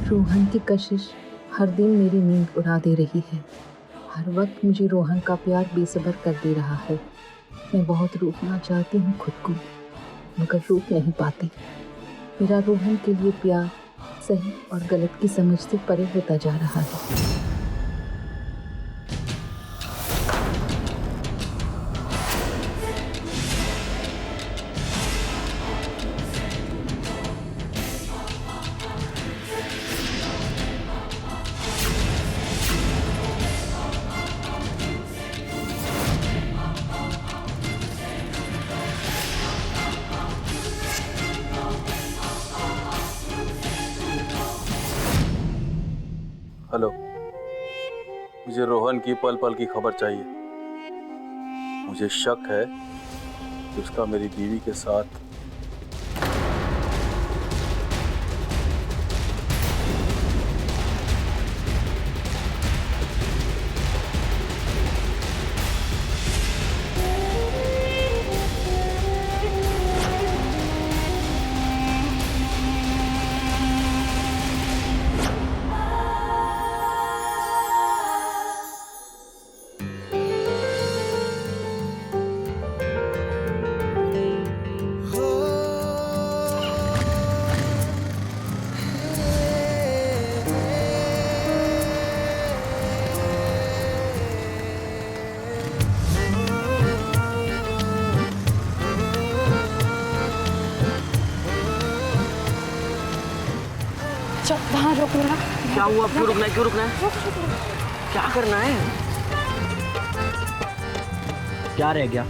रोहन की कशिश हर दिन मेरी नींद उड़ा दे रही है। हर वक्त मुझे रोहन का प्यार बेसब्र कर दे रहा है। मैं बहुत रोकना चाहती हूँ खुद को, मगर रोक नहीं पाती। मेरा रोहन के लिए प्यार सही और गलत की समझ से परे होता जा रहा है। हेलो, मुझे रोहन की पल पल की खबर चाहिए। मुझे शक है कि उसका मेरी बीवी के साथ वहाँ रोकना। क्या हुआ? क्यों रुकना है? क्यों रुकना है? क्या करना है? क्या रह गया?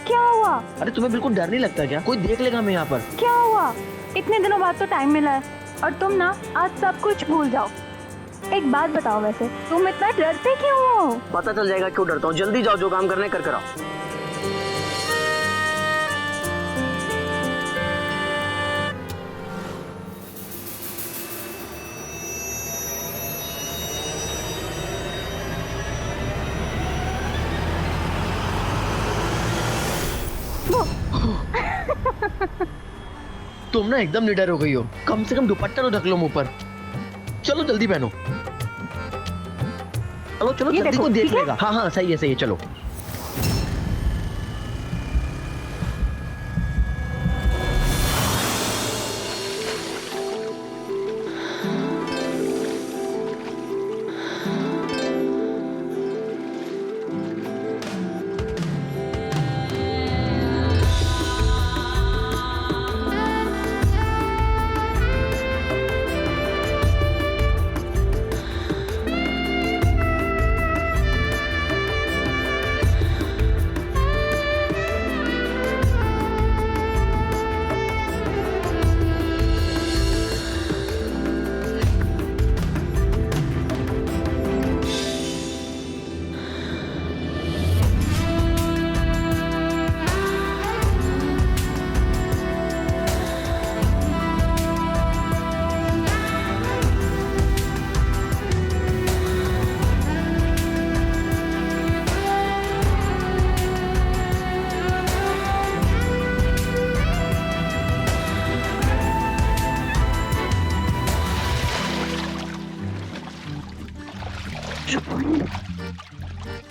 क्या हुआ? अरे तुम्हें बिल्कुल डर नहीं लगता क्या? कोई देख लेगा मैं यहाँ पर। क्या हुआ? इतने दिनों बाद तो टाइम मिला है और तुम ना आज सब कुछ भूल जाओ। एक बात बताओ, वैसे तुम इतना डरते क्यों हो? पता चल जाएगा क्यों डरता हूँ। जल्दी जाओ, जो काम करना है कर कर आओ। तुम ना एकदम निडर हो गई हो। कम से कम दुपट्टा तो ढक लो मुंह पर। चलो जल्दी पहनो। चलो चलो, जल्दी को देख लेगा। हाँ हाँ, सही है चलो।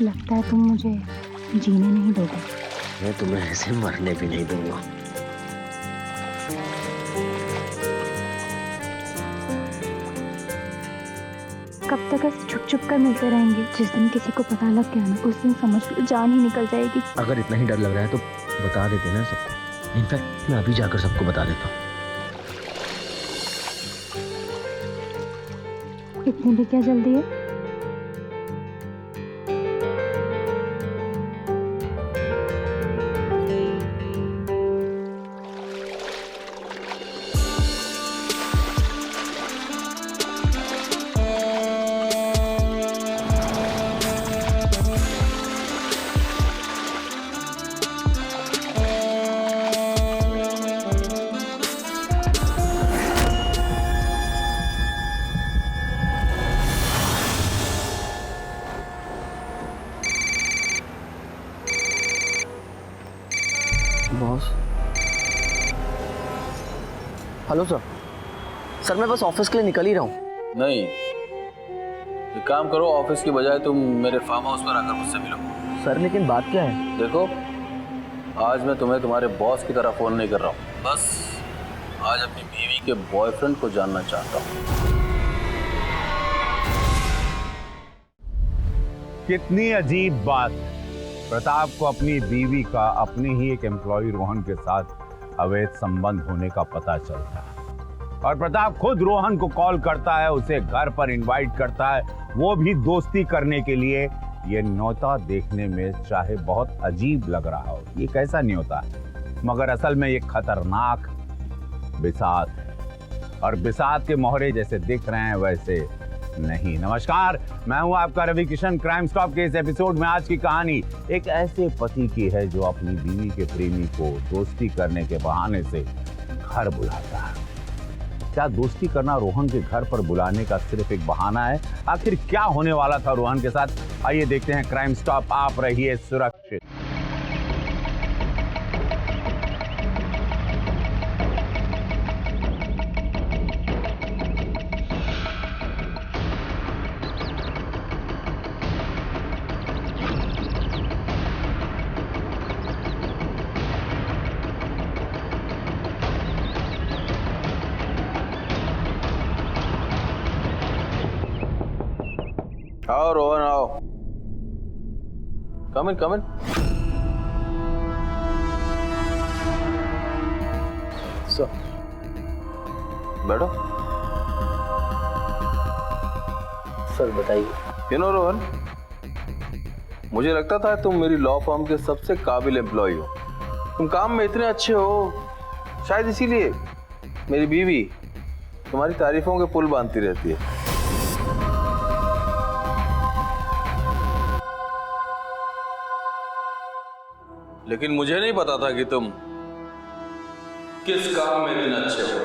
लगता है तुम मुझे जीने नहीं दोगे। मैं तुम्हें ऐसे मरने भी नहीं दूंगा। कब तक ऐसे छुप छुप कर मिलते रहेंगे? जिस दिन किसी को पता लग गया ना, उस दिन समझ लो जान ही निकल जाएगी। अगर इतना ही डर लग रहा है तो बता देते ना सबको। इनफैक्ट मैं अभी जाकर सबको बता देता हूँ। इतनी भी क्या जल्दी है? बॉस। Hello sir. सर मैं बस ऑफिस के लिए निकल ही रहा हूँ। नहीं, एक काम करो, ऑफिस की बजाय तुम मेरे फार्म हाउस पर आकर मुझसे मिलो। सर लेकिन बात क्या है? देखो, आज मैं तुम्हें तुम्हारे बॉस की तरह फ़ोन नहीं कर रहा हूँ, बस आज अपनी बीवी के बॉयफ्रेंड को जानना चाहता हूँ। कितनी अजीब बात। प्रताप को अपनी बीवी का अपने ही एक एम्प्लॉय रोहन के साथ अवैध संबंध होने का पता चलता है और प्रताप खुद रोहन को कॉल करता है, उसे घर पर इनवाइट करता है, वो भी दोस्ती करने के लिए। ये न्योता देखने में चाहे बहुत अजीब लग रहा हो, ये कैसा न्योता है, मगर असल में ये खतरनाक बिसात है और बिसात के मोहरे जैसे दिख रहे हैं वैसे नहीं। नमस्कार, मैं हूं आपका रवि किशन। क्राइम स्टॉप के इस एपिसोड में आज की कहानी एक ऐसे पति की है जो अपनी बीवी के प्रेमी को दोस्ती करने के बहाने से घर बुलाता है। क्या दोस्ती करना रोहन के घर पर बुलाने का सिर्फ एक बहाना है? आखिर क्या होने वाला था रोहन के साथ? आइए देखते हैं क्राइम स्टॉप। आप रहिए सुरक्षित। आओ रोहन, आओ। कम इन, कम इन। सो बैठो। सर बताइए। रोहन, मुझे लगता था तुम मेरी लॉ फर्म के सबसे काबिल एम्प्लॉय हो। तुम काम में इतने अच्छे हो, शायद इसीलिए मेरी बीवी तुम्हारी तारीफों के पुल बांधती रहती है। लेकिन मुझे नहीं पता था कि तुम किस काम में इतने अच्छे हो।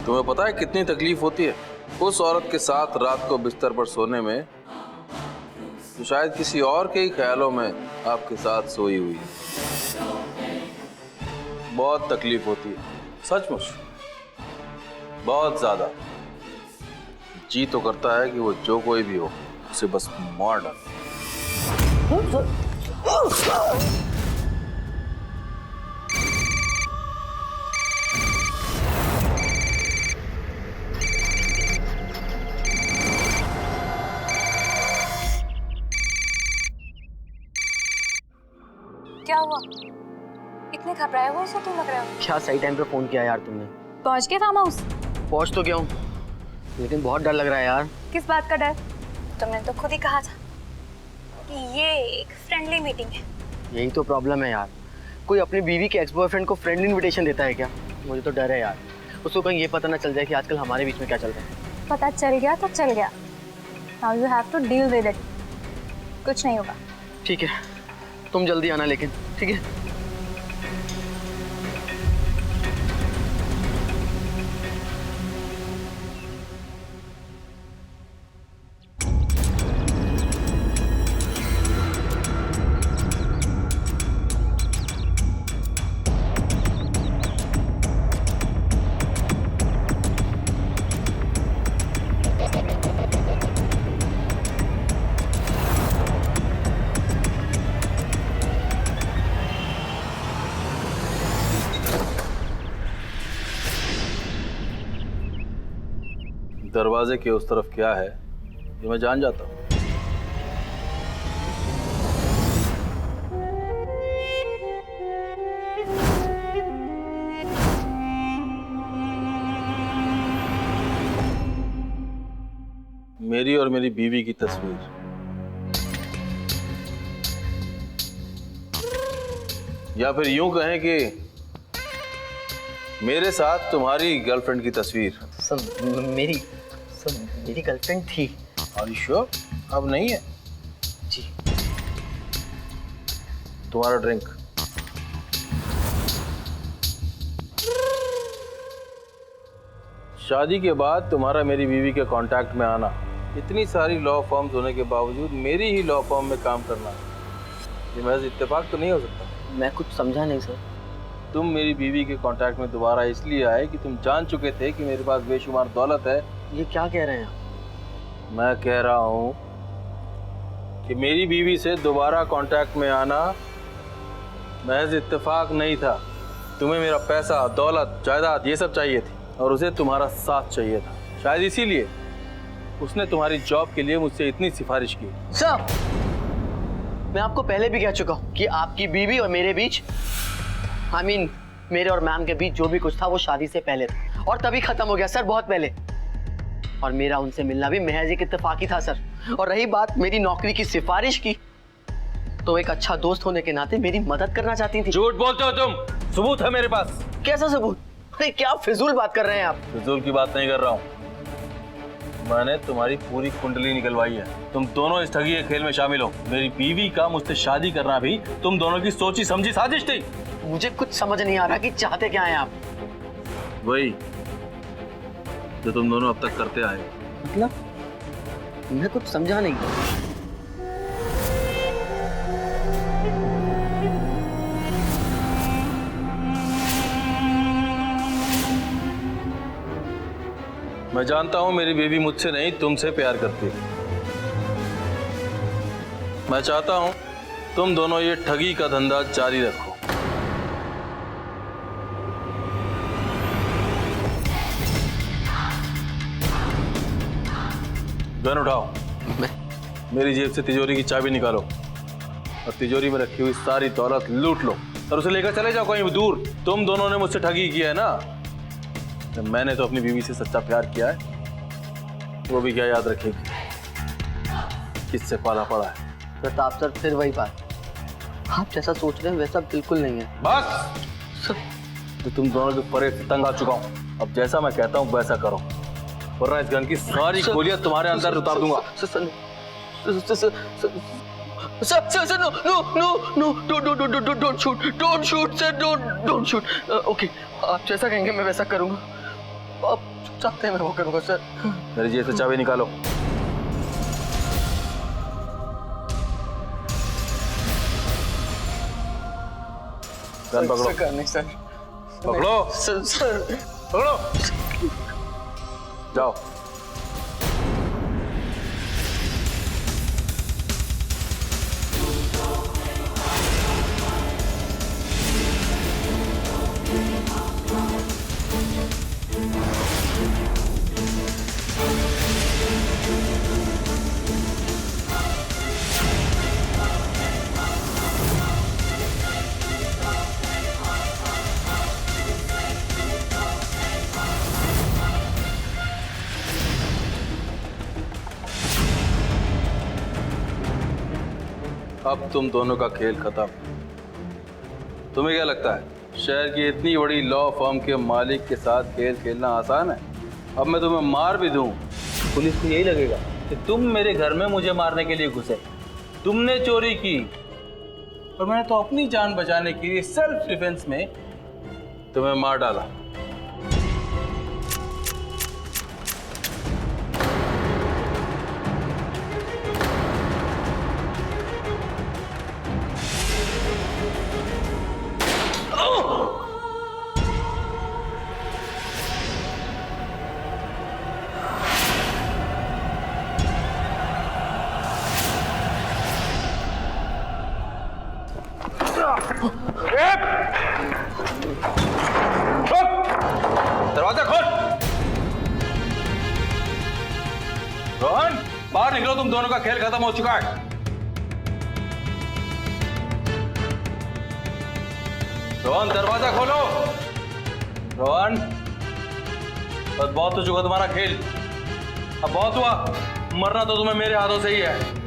तुम्हें पता है कितनी तकलीफ होती है उस औरत के साथ रात को बिस्तर पर सोने में जो शायद किसी और के ही ख्यालों में आपके साथ सोई हुई है। बहुत तकलीफ होती है, सचमुच बहुत ज्यादा। जी तो करता है कि वो जो कोई भी हो उसे बस मार डाल। क्या हुआ? इतने घबराए हुए से क्यों लग रहे हो? क्या सही टाइम पे फोन किया यार तुमने। पहुंच गए फार्म हाउस? पहुंच तो गया हूँ, लेकिन बहुत डर लग रहा है यार। किस बात का डर? तुमने तो खुद ही कहा था कि ये एक फ्रेंडली मीटिंग है। यही तो प्रॉब्लम है यार, कोई अपनी बीवी के एक्स बॉयफ्रेंड को फ्रेंड इनविटेशन देता है क्या? मुझे तो डर है यार, उसको कहीं ये पता ना चल जाए कि आजकल हमारे बीच में क्या चल रहा है। पता चल गया तो चल गया, now you have to deal with it. कुछ नहीं होगा। ठीक है, तुम जल्दी आना लेकिन, ठीक है? दरवाजे के उस तरफ क्या है ये मैं जान जाता हूँ। मेरी और मेरी बीवी की तस्वीर। या फिर यूं कहें कि मेरे साथ तुम्हारी गर्लफ्रेंड की तस्वीर। सब मेरी गर्लफ्रेंड थी। Are you sure? अब नहीं है? जी। तुम्हारा ड्रिंक। शादी के बाद तुम्हारा मेरी बीवी के कांटेक्ट में आना इतनी सारी लॉ फर्म्स होने के बावजूद मेरी ही लॉ फर्म में काम करना, ये महज इत्तेफाक तो नहीं हो सकता। मैं कुछ समझा नहीं सर। तुम मेरी बीवी के कांटेक्ट में दोबारा इसलिए आए कि तुम जान चुके थे कि मेरे पास बेशुमार दौलत है। ये क्या कह रहे हैं आप? मैं कह रहा हूँ कि मेरी बीवी से दोबारा कांटेक्ट में आना महज इत्तेफाक नहीं था। तुम्हें मेरा पैसा, दौलत, जायदाद ये सब चाहिए थी और उसे तुम्हारा साथ चाहिए था। शायद इसीलिए उसने तुम्हारी जॉब के लिए मुझसे इतनी सिफारिश की। सर, मैं आपको पहले भी कह चुका हूँ कि आपकी बीवी और मेरे बीच, मेरे और मैम के बीच जो भी कुछ था वो शादी से पहले था और तभी खत्म हो गया सर, बहुत पहले। और मेरा उनसे मिलना भी महज एक इत्तेफाक ही था सर। और रही बात मेरी नौकरी की सिफारिश की, तो एक अच्छा दोस्त होने के नाते मेरी मदद करना चाहती थी। झूठ बोलते हो तुम, सबूत है मेरे पास। कैसा सबूत? अरे क्या फिजूल बात कर रहे हैं आप? फिजूल की बात नहीं कर रहा हूँ, मैंने तुम्हारी पूरी कुंडली निकलवाई है। तुम दोनों इस ठगी के खेल में शामिल हो। मेरी बीवी का मुझसे शादी करना भी तुम दोनों की सोची समझी साजिश थी। मुझे कुछ समझ नहीं आ रहा कि चाहते क्या हैं आप। वही जो तुम दोनों अब तक करते आए। मतलब? मैं कुछ समझा नहीं। मैं जानता हूं मेरी बीवी मुझसे नहीं तुमसे प्यार करती है। मैं चाहता हूं तुम दोनों ये ठगी का धंधा जारी रखो। गन उठाओ, मेरी जेब से तिजोरी की चाबी निकालो और तिजोरी में रखी हुई सारी दौलत लूट लो और उसे लेकर चले जाओ कहीं दूर। तुम दोनों ने मुझसे ठगी किया है ना, मैंने तो अपनी बीवी से सच्चा प्यार किया है, वो भी क्या याद रखेगी किससे पाला पड़ा है। प्रताप सर, फिर वही बात, आप जैसा सोच रहे हैं वैसा बिल्कुल नहीं है। बस तो तुम दोनों के परे से तंग आ चुका हूँ। अब जैसा मैं कहता हूँ वैसा करो, वरना इस गन की सारी गोलियां तुम्हारे अंदर उतार दूंगा। Don't shoot. ओके, आप जैसा कहेंगे मैं वैसा करूंगा। आप चाहते हैं मैं वो करूंगा सर। मेरी जेब से चाबी निकालो। गन पकड़ो। नहीं सर। पकड़ो सर पकड़ो, जाओ। अब तुम दोनों का खेल खत्म। तुम्हें क्या लगता है शहर की इतनी बड़ी लॉ फर्म के मालिक के साथ खेल खेलना आसान है? अब मैं तुम्हें मार भी दूं, पुलिस को यही लगेगा कि तुम मेरे घर में मुझे मारने के लिए घुसे। तुमने चोरी की और मैंने तो अपनी जान बचाने के लिए सेल्फ डिफेंस में तुम्हें मार डाला। दरवाजा खोल। रोहन, बाहर निकलो, तुम दोनों का खेल खत्म हो चुका है। रोहन, दरवाजा खोलो। रोहन, बस बहुत हो चुका तुम्हारा खेल, अब बहुत हुआ। मरना तो तुम्हें मेरे हाथों से ही है।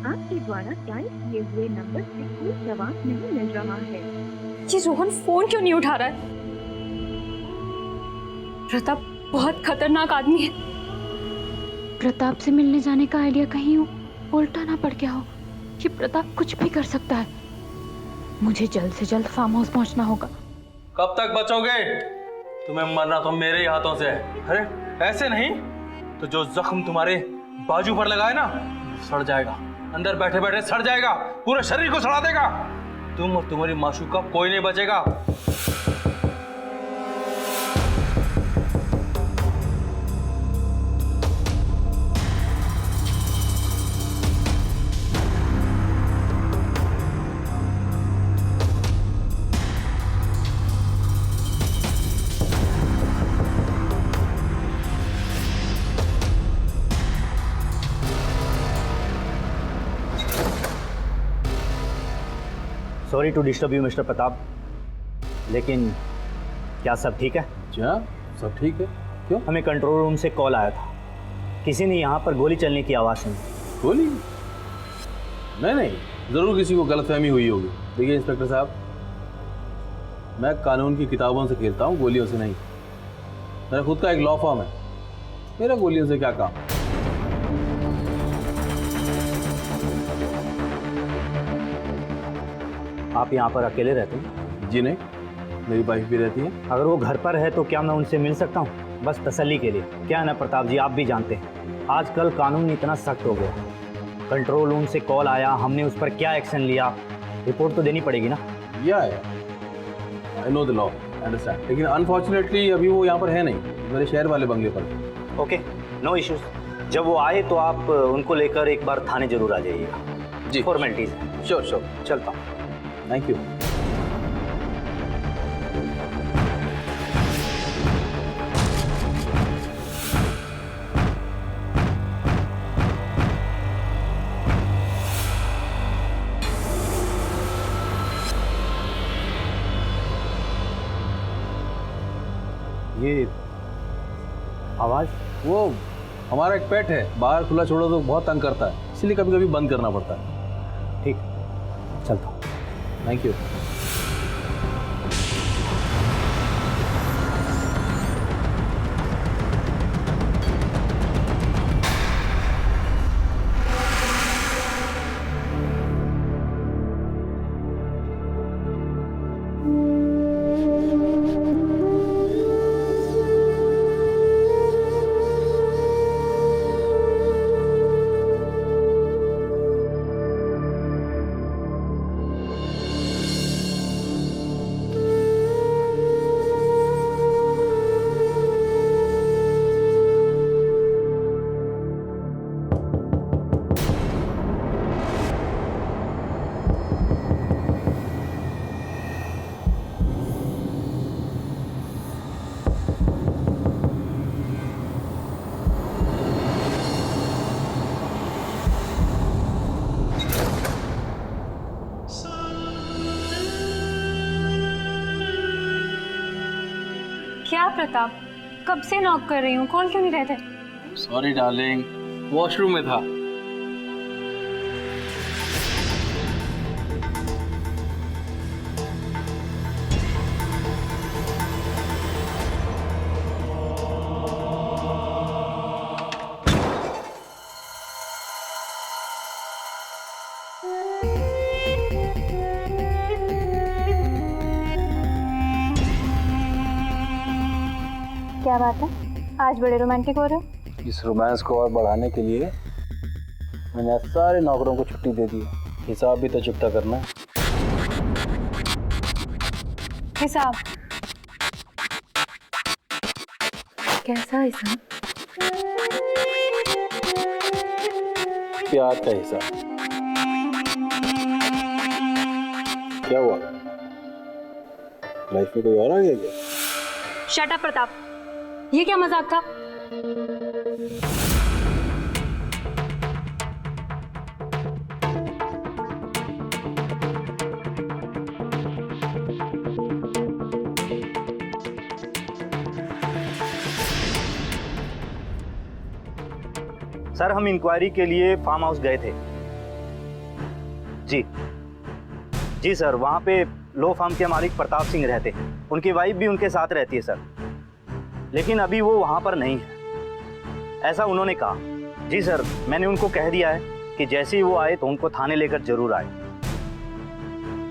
आपके द्वारा डायल किए हुए नंबर से कोई जवाब नहीं मिल रहा है। ये रोहन फोन क्यों नहीं उठा रहा है? प्रताप बहुत खतरनाक आदमी है। प्रताप से मिलने जाने का आइडिया कहीं उल्टा ना पड़ गया हो। ये प्रताप कुछ भी कर सकता है। मुझे जल्द से जल्द फार्म हाउस पहुंचना होगा। कब तक बचोगे? तुम्हें मरना तो मेरे ही हाथों से है। अरे ऐसे नहीं तो जो जख्म तुम्हारे बाजू पर लगा है ना, सड़ जाएगा, अंदर बैठे बैठे सड़ जाएगा, पूरे शरीर को सड़ा देगा। तुम और तुम्हारी माशूका कोई नहीं बचेगा। Sorry to disturb you mister Pratap, लेकिन क्या सब ठीक है? क्या सब ठीक है? क्यों? हमें कंट्रोल रूम से कॉल आया था, किसी ने यहाँ पर गोली चलने की आवाज़ सुनी। गोली? नहीं, जरूर किसी को गलतफहमी हुई होगी। देखिए इंस्पेक्टर साहब, मैं कानून की किताबों से खेलता हूँ, गोलियों से नहीं। मेरा खुद का एक लॉ फॉर्म है, मेरा गोलियों से क्या काम। आप यहाँ पर अकेले रहते हैं? जी नहीं, मेरी वाइफ भी रहती है। अगर वो घर पर है तो क्या मैं उनसे मिल सकता हूँ? बस तसल्ली के लिए। क्या है ना प्रताप जी, आप भी जानते हैं आजकल कानून इतना सख्त हो गया। कंट्रोल रूम से कॉल आया, हमने उस पर क्या एक्शन लिया, रिपोर्ट तो देनी पड़ेगी ना। या I know the law, understand, लेकिन अनफॉर्चुनेटली अभी वो यहाँ पर है नहीं, मेरे शहर वाले बंगले पर। Okay, no issues. जब वो आए तो आप उनको लेकर एक बार थाने जरूर आ जाइएगा। जी, फॉर्मेलिटीज हैं। श्योर, चलता हूँ। Thank you. ये आवाज़? वो हमारा एक पेट है, बाहर खुला छोड़ो तो बहुत तंग करता है, इसलिए कभी कभी बंद करना पड़ता है। ठीक, चलता हूँ। Thank you. क्या प्रताप, कब से नॉक कर रही हूँ, कॉल क्यों नहीं रहते? सॉरी डार्लिंग, वॉशरूम में था। क्या बात है, आज बड़े रोमांटिक हो रहे हो? इस रोमांस को और बढ़ाने के लिए मैंने आज सारे नौकरों को छुट्टी दे दी है। हिसाब भी तो चुकता करना है। हिसाब? कैसा हिसाब? प्यार का हिसाब। क्या हुआ, लाइफ में कोई और आ गया क्या? शट अप प्रताप, ये क्या मजाक था? सर, हम इंक्वायरी के लिए फार्म हाउस गए थे। जी, जी सर, वहाँ पे लो फार्म के मालिक प्रताप सिंह रहते हैं। उनकी वाइफ भी उनके साथ रहती है सर, लेकिन अभी वो वहाँ पर नहीं है, ऐसा उन्होंने कहा। जी सर, मैंने उनको कह दिया है कि जैसे ही वो आए तो उनको थाने लेकर जरूर आए।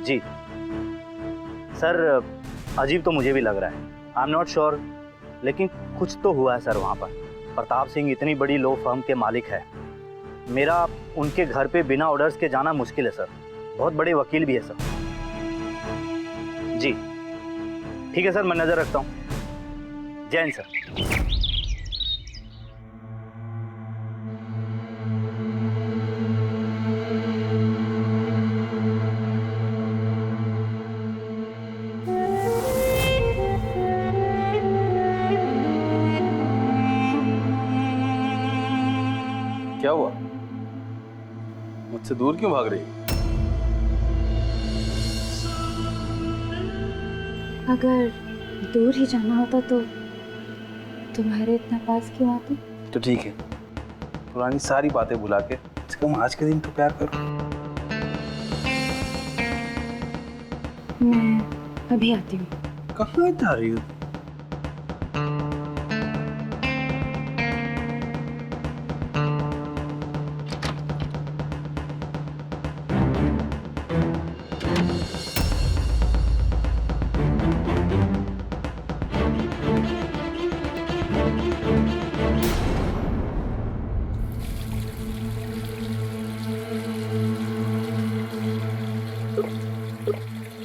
जी सर, अजीब तो मुझे भी लग रहा है, आई एम नॉट श्योर, लेकिन कुछ तो हुआ है सर वहाँ पर। प्रताप सिंह इतनी बड़ी लो फर्म के मालिक है, मेरा उनके घर पे बिना ऑर्डर्स के जाना मुश्किल है सर। बहुत बड़े वकील भी है सर। जी ठीक है सर, मैं नज़र रखता हूँ। जय हिंद सर। क्या हुआ? मुझसे दूर क्यों भाग रही? अगर दूर ही जाना होता तो तुम्हारे इतना पास क्यों आती? तो ठीक है, पुरानी सारी बातें भुला के कम आज के दिन तो प्यार करो। मैं अभी आती हूँ। कहाँ जा रही हो?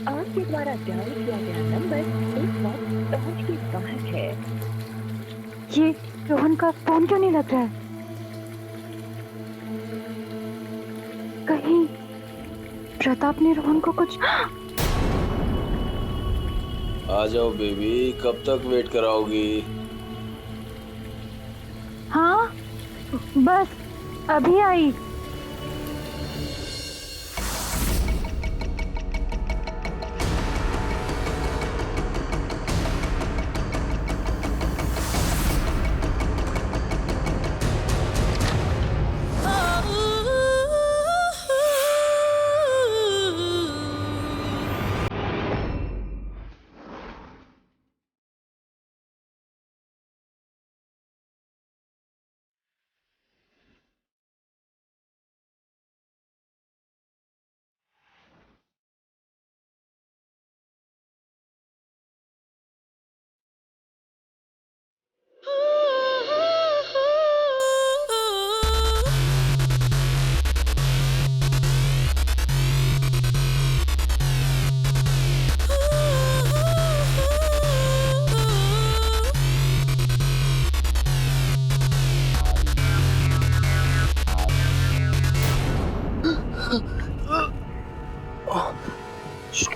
आपके द्वारा डायल किया गया नंबर इस वक्त पहुंच के बाहर है। ये रोहन का फोन क्यों नहीं लग रहा है? कहीं प्रताप ने रोहन को कुछ... आ जाओ बेबी, कब तक वेट कराओगी? हाँ बस अभी आई।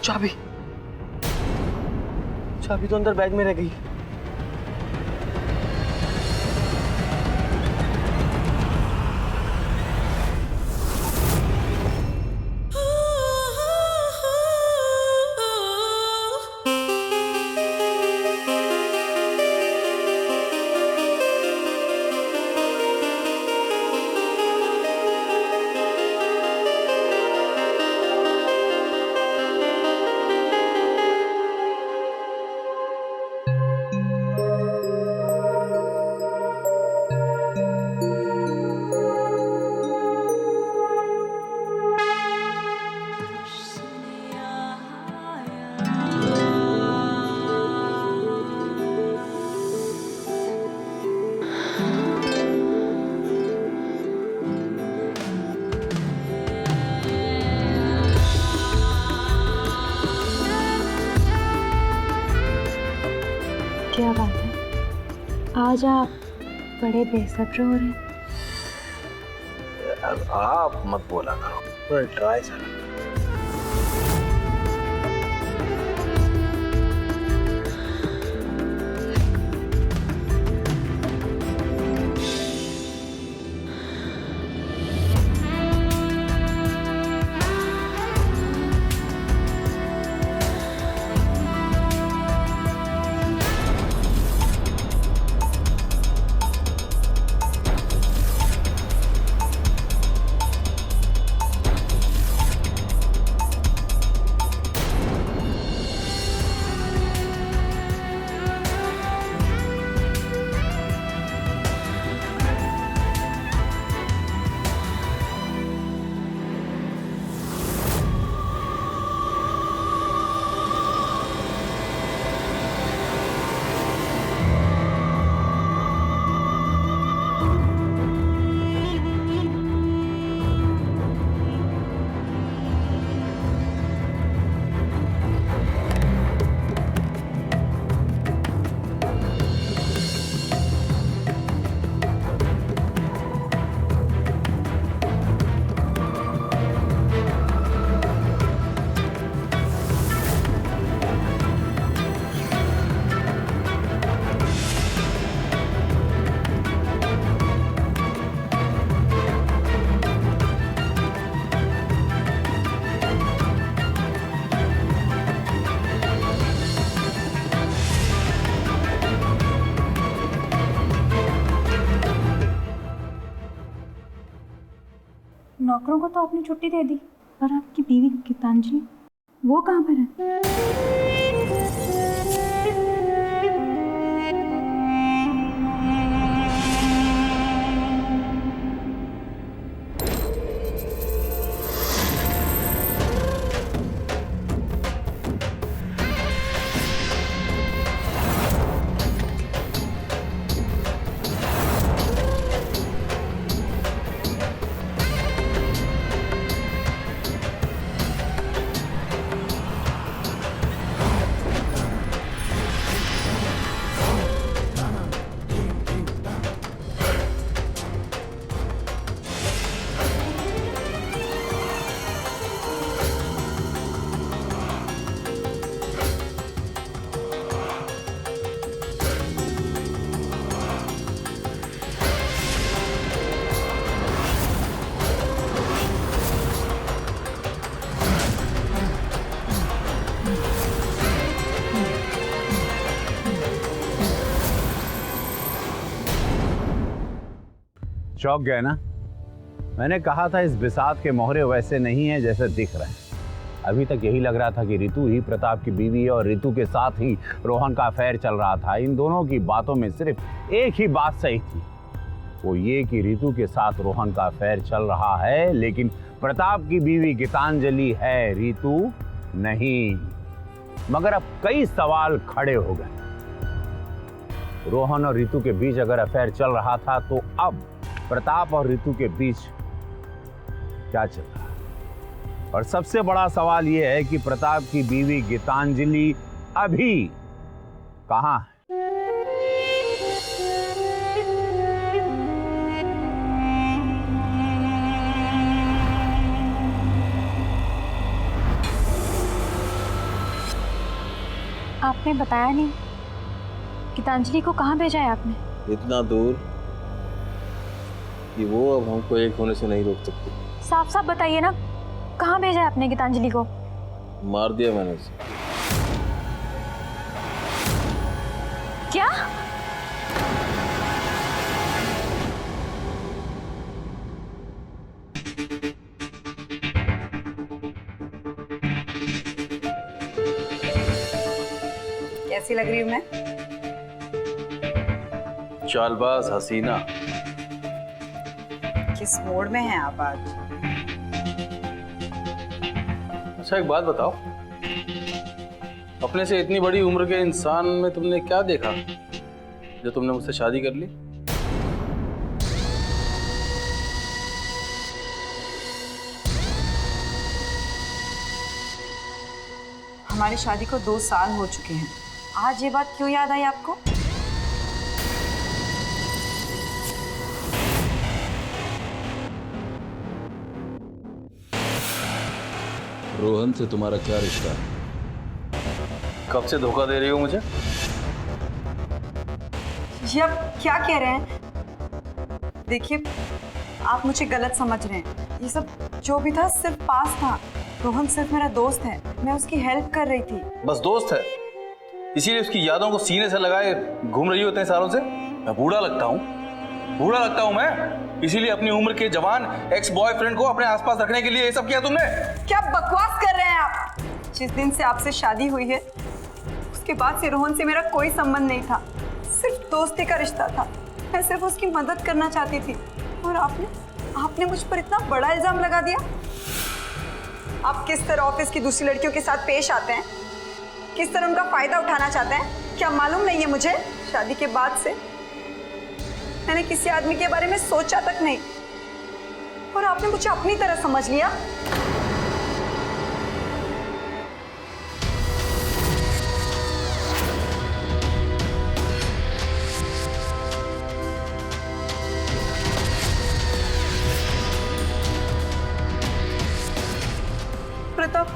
चाबी चाबी तो अंदर बैग में रह गई। क्या बात है, आज आप बड़े बेसब्र हो रहे हैं। आप मत बोला करो, थोड़ा ट्राई सर। नौकरों को तो आपने छुट्टी दे दी, पर आपकी बीवी गीतांजलि वो कहाँ पर है? चौंक गए ना? मैंने कहा था इस बिसात के मोहरे वैसे नहीं है जैसे दिख रहे हैं। अभी तक यही लग रहा था कि रितु ही प्रताप की बीवी है और रितु के साथ ही रोहन का अफेयर चल रहा था। इन दोनों की बातों में सिर्फ एक ही बात सही थी, वो ये कि रितु के साथ रोहन का अफेयर चल रहा है, लेकिन प्रताप की बीवी गीतांजलि है, रितु नहीं। मगर अब कई सवाल खड़े हो गए। रोहन और रितु के बीच अगर अफेयर चल रहा था तो अब प्रताप और रितु के बीच क्या चल रहा है? और सबसे बड़ा सवाल यह है कि प्रताप की बीवी गीतांजलि अभी कहां है? आपने बताया नहीं, गीतांजलि को कहाँ भेजा है आपने? इतना दूर कि वो अब हमको एक होने से नहीं रोक सकती। साफ साफ बताइए ना, कहाँ भेजा है आपने गीतांजलि को? मार दिया मैंने उसे। क्या? कैसी लग रही हूँ मैं? चालबाज हसीना। किस मोड में हैं आप आज? अच्छा एक बात बताओ, अपने से इतनी बड़ी उम्र के इंसान में तुमने क्या देखा जो तुमने मुझसे शादी कर ली? हमारी शादी को 2 साल हो चुके हैं। आज ये बात क्यों याद आई आपको? रोहन से तुम्हारा क्या रिश्ता है? कब से धोखा दे रही हो मुझे? ये आप क्या कह रहे हैं? देखिए, आप मुझे गलत समझ रहे हैं। ये सब जो भी था सिर्फ पास था। रोहन सिर्फ मेरा दोस्त है, मैं उसकी हेल्प कर रही थी। बस दोस्त है, इसीलिए उसकी यादों को सीने से लगाए घूम रही हो इतने सालों से? मैं बूढ़ा लगता हूँ? बूढ़ा लगता हूँ मैं? इसीलिए अपनी उम्र के जवान एक्स बॉयफ्रेंड को अपने आसपास रखने के लिए ये सब किया तुमने? क्या बकवास कर रहे हैं आप? जिस दिन से आपसे शादी हुई है उसके बाद से रोहन से मेरा कोई संबंध नहीं था, सिर्फ दोस्ती का रिश्ता था। मैं सिर्फ उसकी मदद करना चाहती थी और आपने मुझ पर इतना बड़ा इल्जाम लगा दिया। आप किस तरह ऑफिस की दूसरी लड़कियों के साथ पेश आते हैं, किस तरह उनका फायदा उठाना चाहते हैं, क्या मालूम नहीं है मुझे? शादी के बाद से मैंने किसी आदमी के बारे में सोचा तक नहीं और आपने मुझे अपनी तरह समझ लिया। प्रताप,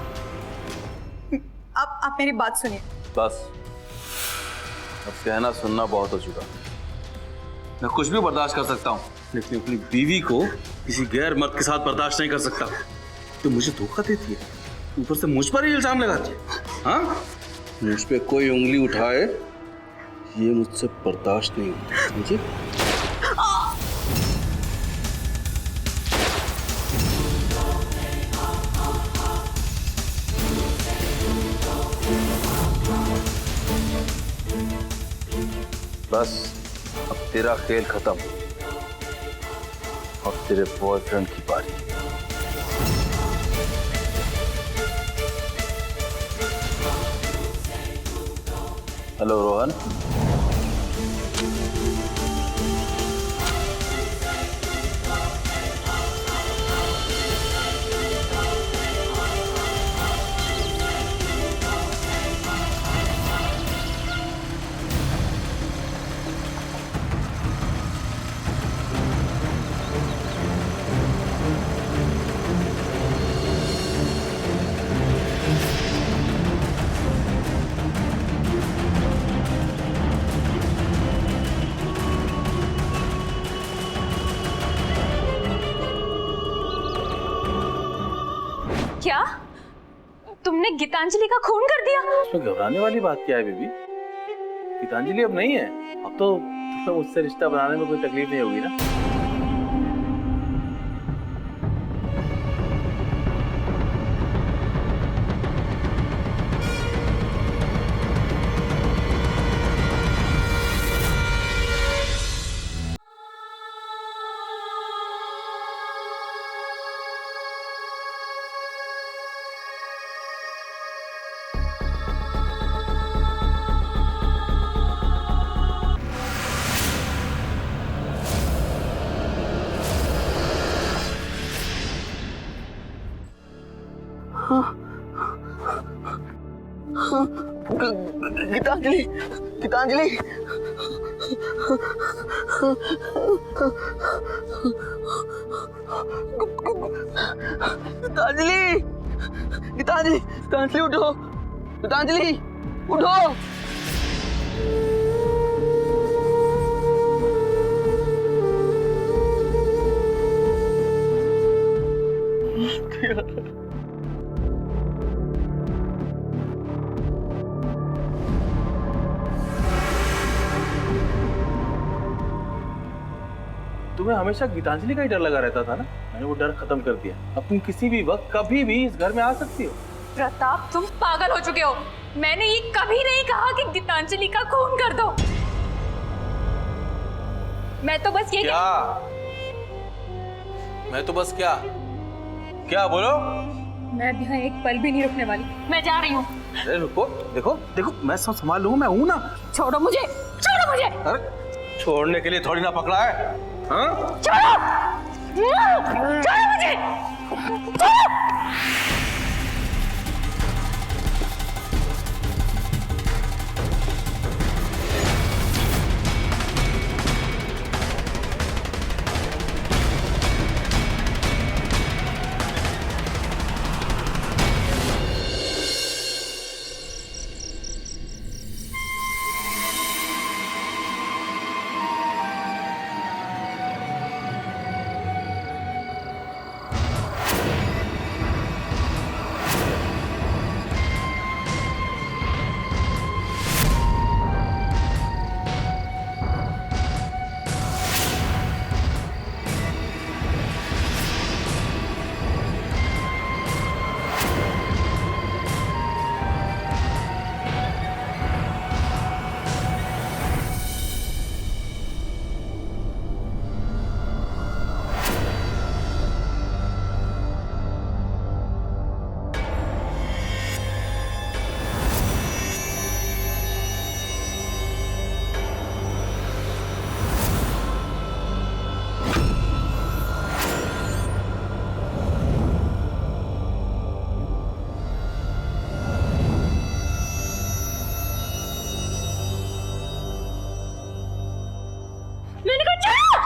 आप मेरी बात सुनिए। बस, अब कहना सुनना बहुत हो चुका। मैं कुछ भी बर्दाश्त कर सकता हूँ, लेकिन अपनी बीवी को किसी गैर मर्द के साथ बर्दाश्त नहीं कर सकता। तो मुझे धोखा देती है, ऊपर से मुझ पर ही इल्जाम लगाती है। हाँ, मुझ पे कोई उंगली उठाए ये मुझसे बर्दाश्त नहीं होता, समझी? बस अब तेरा खेल खत्म और तेरे बॉयफ्रेंड की बारी। हेलो रोहन। क्या तुमने गीतांजलि का खून कर दिया? इसमें घबराने वाली बात क्या है बेबी? गीतांजलि अब नहीं है। अब तो तुम्हें मुझसे रिश्ता बनाने में कोई तकलीफ नहीं होगी ना। गीतांजलि, गीतांजलि, गीतांजलि, गीतांजलि, गीतांजलि उठो, गीतांजलि उठो। तुम्हें हमेशा गीतांजलि का ही डर लगा रहता था ना। मैंने वो डर खत्म कर दिया। अब तुम किसी भी वक्त कभी भी इस घर में आ सकती हो। प्रताप, तुम पागल हो चुके हो। मैंने ये कभी नहीं कहा कि गीतांजलि का खून कर दो। मैं तो बस ये क्या? मैं तो बस क्या? क्या बोलो? मैं अब यहाँ एक पल भी नहीं रुकने वाली। मैं जा रही हूँ। अरे रुको, देखो देखो, मैं सब संभाल लूंगा, मैं हूं ना। छोड़ो मुझे, छोड़ो मुझे। अरे छोड़ने के लिए थोड़ी ना पकड़ा है। हाँ? छोड़ो, छोड़ो मुझे, छोड़ो।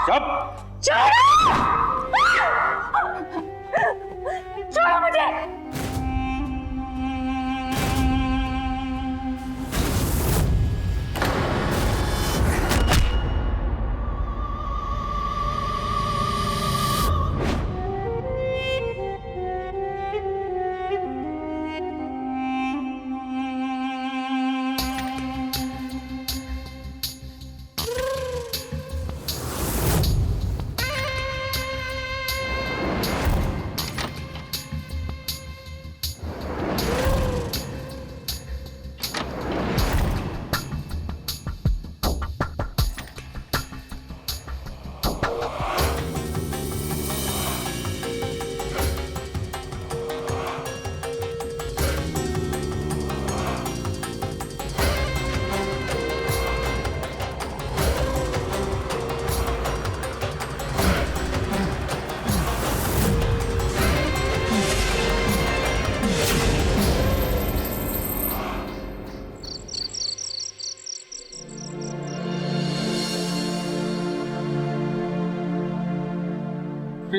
चुप! छोड़ो! छोड़ो मुझे!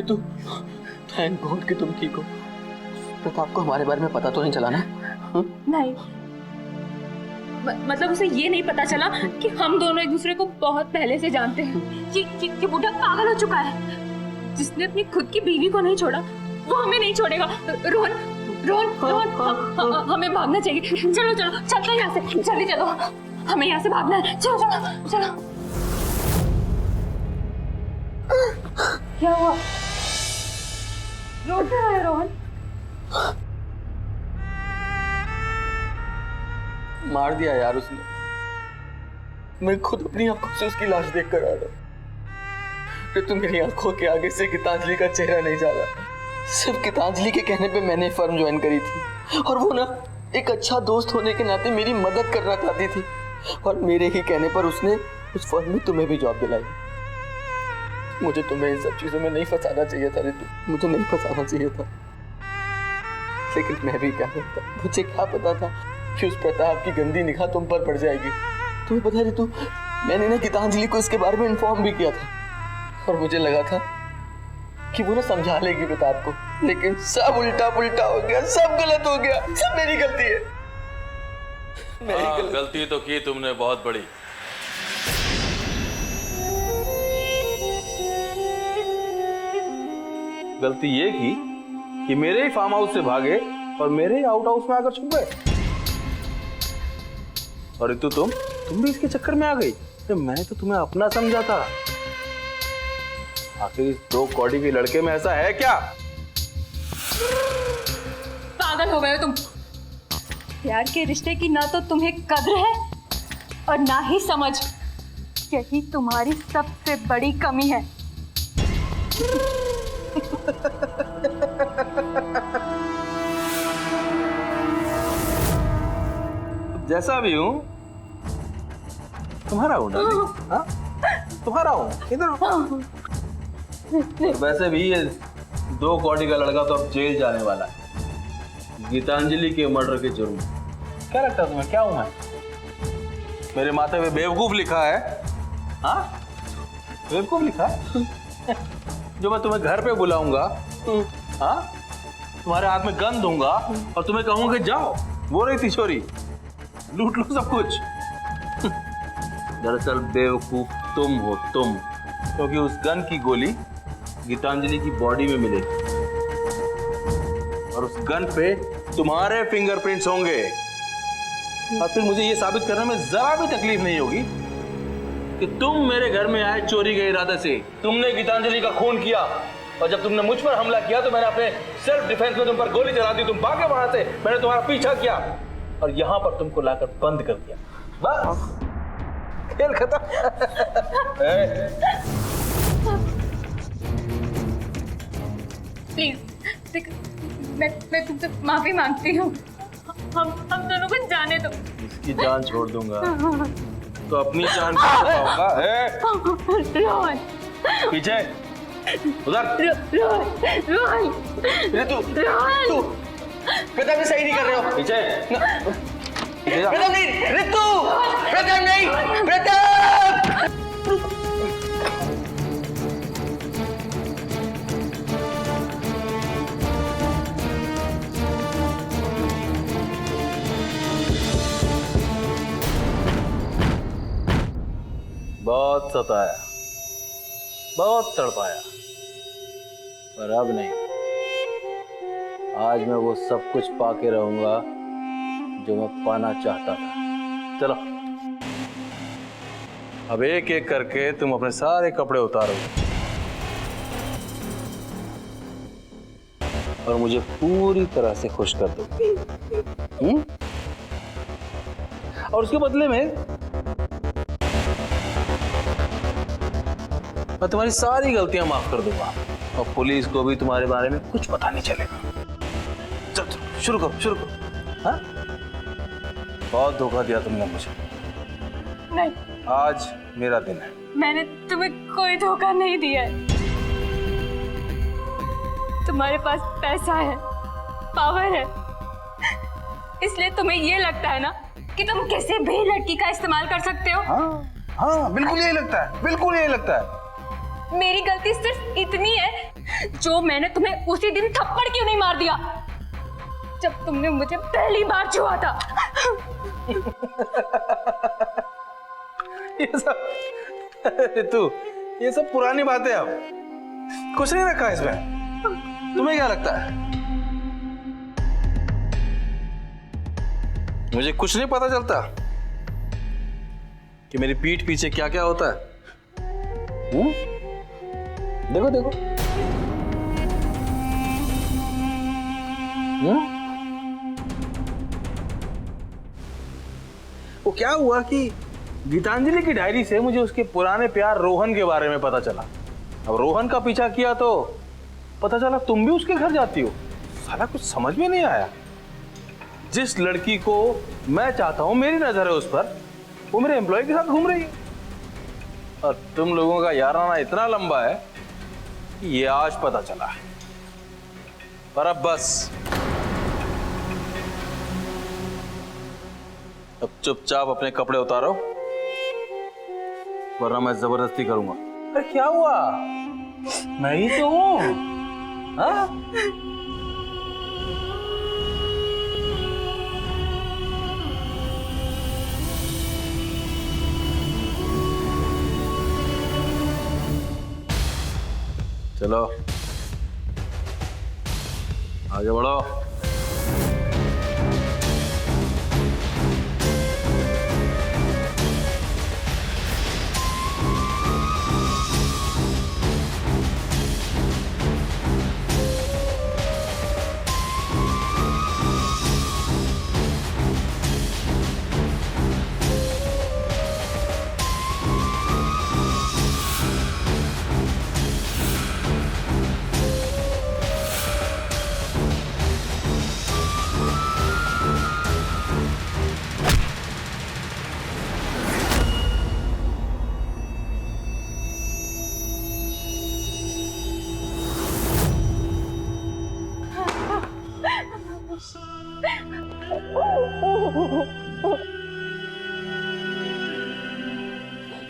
ऋतु, थैंक गॉड कि तुम ठीक हो। प्रताप को हमारे बारे में पता तो नहीं चला ना? नहीं, मतलब उसे ये नहीं पता चला कि हम दोनों एक दूसरे को बहुत पहले से जानते हैं। ये बूढ़ा पागल हो चुका है। जिसने अपनी खुद की बीवी को नहीं छोड़ा वो हमें नहीं छोड़ेगा। रोहन रोहन रोहन, हमें भागना चाहिए। चलो चलो चलते हैं यहाँ से, जल्दी चलो, हमें यहाँ से भागना है। चलो चलो चलो। क्या हुआ? रो क्या है रोहन? मार दिया यार उसने। मैं खुद अपनी आंखों से उसकी लाश देख कर आ रहा। फिर तुम मेरी आंखों के आगे से गीतांजलि का चेहरा नहीं जा रहा। सिर्फ गीतांजलि के कहने पे मैंने फर्म ज्वाइन करी थी, और वो ना एक अच्छा दोस्त होने के नाते मेरी मदद करना चाहती थी, और मेरे ही कहने पर उसने उस फर्म में तुम्हें भी जॉब दिलाई। मुझे तुम्हें इन सब चीजों में नहीं फंसाना चाहिए था ऋतु, मुझे नहीं फंसाना चाहिए था। लेकिन मैं भी क्या करता, मुझे क्या पता था कि उस प्रताप की गंदी निगाह तुम पर पड़ जाएगी। तुम्हें पता है ऋतु, मैंने ना गीतांजलि को इसके बारे में इन्फॉर्म भी किया था, और मुझे लगा था कि वो ना समझा लेगी प्रताप को, लेकिन सब उल्टा पुल्टा हो गया, सब गलत हो गया, सब मेरी गलती है। मेरी गलती तो की तुमने बहुत बड़ी। गलती ये की कि मेरे ही फार्म हाउस से भागे और मेरे ही आउट हाउस में आकर छुप गए। और ऋतु तुम भी इसके चक्कर में आ गई। तो मैंने तो तुम्हें अपना समझा था। आखिर इस 2 कौड़ी के लड़के में ऐसा है क्या? पागल हो गए हो तुम। प्यार के रिश्ते की ना तो तुम्हें कद्र है और ना ही समझ। यही तुम्हारी सबसे बड़ी कमी है। जैसा भी हूं तुम्हारा हूं डार्लिंग। हाँ, तुम्हारा हूं। इधर वैसे भी ये 2 कौड़ी का लड़का तो अब जेल जाने वाला है गीतांजलि के मर्डर के जुर्म। क्या लगता है तुम्हें, क्या हूं मैं? मेरे माथे पे बेवकूफ लिखा है। हाँ, बेवकूफ लिखा है। जो मैं तुम्हें घर पे बुलाऊंगा, हाँ, तुम्हारे हाथ में गन दूंगा और तुम्हें कहूंगा कि जाओ, वो रही तिजोरी, लूट लो सब कुछ। दरअसल बेवकूफ तुम हो, तुम, क्योंकि उस गन की गोली गीतांजलि की बॉडी में मिलेगी और उस गन पे तुम्हारे फिंगरप्रिंट्स होंगे, और फिर मुझे ये साबित करने में जरा भी तकलीफ नहीं होगी कि तुम मेरे घर में आए चोरी के इरादे से। तुमने गीतांजलि का खून किया, और जब तुमने मुझ पर हमला किया तो मैंने अपने सेल्फ डिफेंस में तुम पर गोली चला दी। तुम भागे वहां से, मैंने तुम्हारा पीछा किया और यहां पर तुमको लाकर बंद कर दिया। बस खेल खत्म। प्लीज मैं तुमसे माफी मांगती हूँ। हम दोनों को जाने दो। इसकी जान छोड़ दूंगा तो अपनी जान पाऊंगा। रोहन, पीछे उधर। रोहन, ऋतु, प्रताप जी सही नहीं कर रहे हो। पीछे प्रताप नहीं, ऋतु, प्रताप नहीं, प्रताप। बहुत सताया, बहुत तड़पाया, पर अब नहीं। आज मैं वो सब कुछ पाके रहूंगा जो मैं पाना चाहता था। चलो, अब एक एक करके तुम अपने सारे कपड़े उतारोगे और मुझे पूरी तरह से खुश कर दोगे। और उसके बदले में मैं तुम्हारी सारी गलतियां माफ कर दूंगा, और पुलिस को भी तुम्हारे बारे में कुछ पता नहीं चलेगा। चल चल, शुरू करो। हाँ, बहुत धोखा दिया तुमने मुझे। नहीं, आज मेरा दिन है। मैंने तुम्हें कोई धोखा नहीं दिया है। तुम्हारे पास पैसा है, पावर है, इसलिए तुम्हें ये लगता है ना कि तुम किसी भी लड़की का इस्तेमाल कर सकते हो। हाँ, बिल्कुल यही लगता है, बिल्कुल यही लगता है। मेरी गलती सिर्फ इतनी है जो मैंने तुम्हें उसी दिन थप्पड़ क्यों नहीं मार दिया जब तुमने मुझे पहली बार छुआ था। ऋतु, ये सब पुरानी बातें अब कुछ नहीं रखा इसमें। तुम्हें क्या लगता है मुझे कुछ नहीं पता चलता कि मेरी पीठ पीछे क्या क्या होता है? देखो देखो। वो क्या हुआ कि गीतांजलि की डायरी से मुझे उसके पुराने प्यार रोहन के बारे में पता चला। अब रोहन का पीछा किया तो पता चला तुम भी उसके घर जाती हो। साला कुछ समझ में नहीं आया। जिस लड़की को मैं चाहता हूं, मेरी नजर है उस पर, वो मेरे एम्प्लॉय के साथ घूम रही है। और तुम लोगों का याराना इतना लंबा है कि ये आज पता चला है। पर अब बस, अब चुपचाप अपने कपड़े उतारो वरना मैं जबरदस्ती करूंगा। अरे क्या हुआ? मैं ही तो हूं। हाँ? चलो आगे बढ़ो।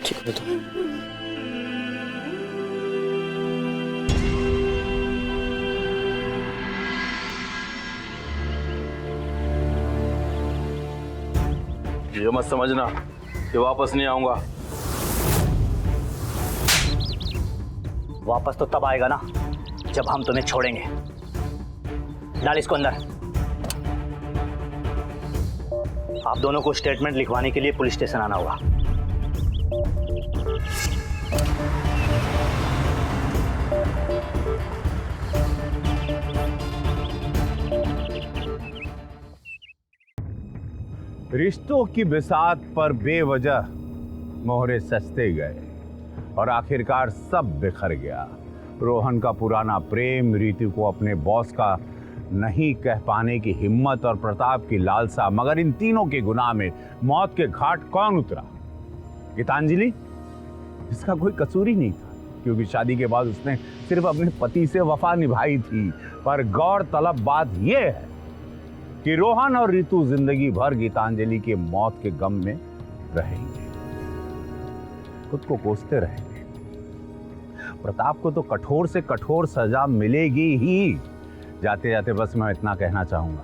ठीक है तो ये मत समझना कि वापस नहीं आऊंगा। वापस तो तब आएगा ना जब हम तुम्हें छोड़ेंगे। डाल इसको अंदर। आप दोनों को स्टेटमेंट लिखवाने के लिए पुलिस स्टेशन आना होगा। रिश्तों की बिसात पर बेवजह मोहरे सजते गए और आखिरकार सब बिखर गया। रोहन का पुराना प्रेम, रीतु को अपने बॉस का नहीं कह पाने की हिम्मत और प्रताप की लालसा। मगर इन तीनों के गुनाह में मौत के घाट कौन उतरा? गीतांजलि, जिसका कोई कसूर ही नहीं था, क्योंकि शादी के बाद उसने सिर्फ अपने पति से वफा निभाई थी। पर गौरतलब बात यह है कि रोहन और ऋतु जिंदगी भर गीतांजलि के मौत के गम में रहेंगे, खुद को कोसते रहेंगे। प्रताप को तो कठोर से कठोर सजा मिलेगी ही। जाते जाते बस मैं इतना कहना चाहूंगा,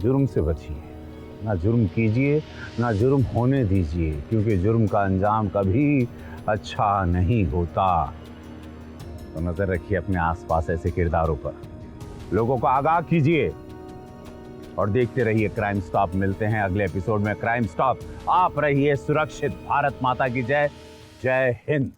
जुर्म से बचिए, ना जुर्म कीजिए, ना जुर्म होने दीजिए, क्योंकि जुर्म का अंजाम कभी अच्छा नहीं होता। तो नजर रखिए अपने आसपास ऐसे किरदारों पर, लोगों को आगाह कीजिए और देखते रहिए क्राइम स्टॉप। मिलते हैं अगले एपिसोड में क्राइम स्टॉप। आप रहिए सुरक्षित। भारत माता की जय। जय हिंद।